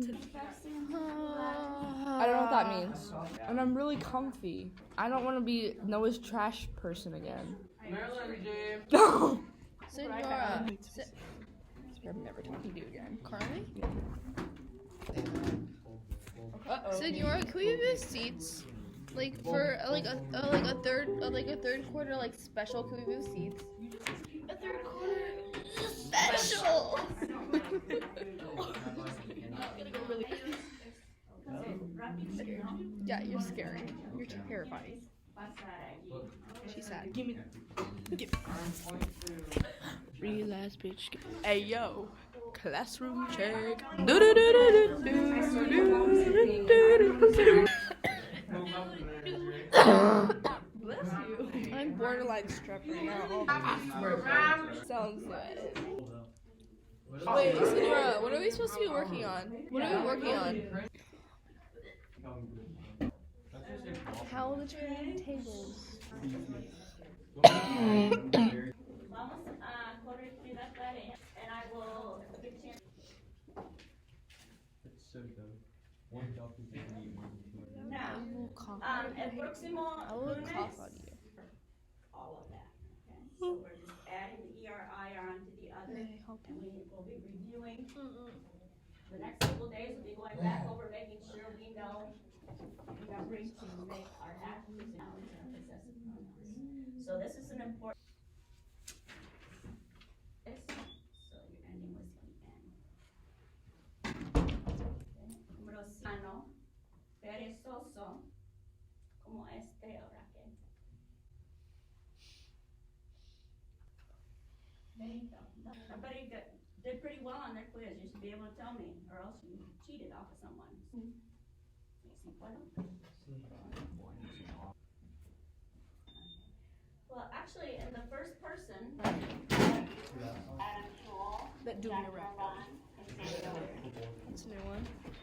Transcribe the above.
I don't know what that means. And I'm really comfy. I don't want to be Noah's trash person again. No! Senora. I'm never talking to you again. Carly? Uh-oh. Senora, can we move seats? Like for like a third quarter like special, can we move seats? A third quarter special. Yeah, you're scary. You're terrifying. She's sad. Give me. Real ass bitch. Hey yo. Classroom check. Bless you. I'm borderline strep right now. Sounds good. Wait, Senora, what are we supposed to be working on? What are we working on? How the tables. Vamos a corregir la tarea, and I will get you. Now, el próximo. I will cough on you. All of that. Okay. So we're just adding the ERI onto the other, and we will be reviewing. The next couple days, we'll be going back over, making sure we know remembering to make our actions now and our possessive pronouns. So this is an important. So you're ending with en. Número 5. Perezoso, como este ahora que. Everybody did pretty well on their quiz. You should be able to tell me, or else you cheated off of someone. Well, actually, in the first person, That do me around. That's a new one.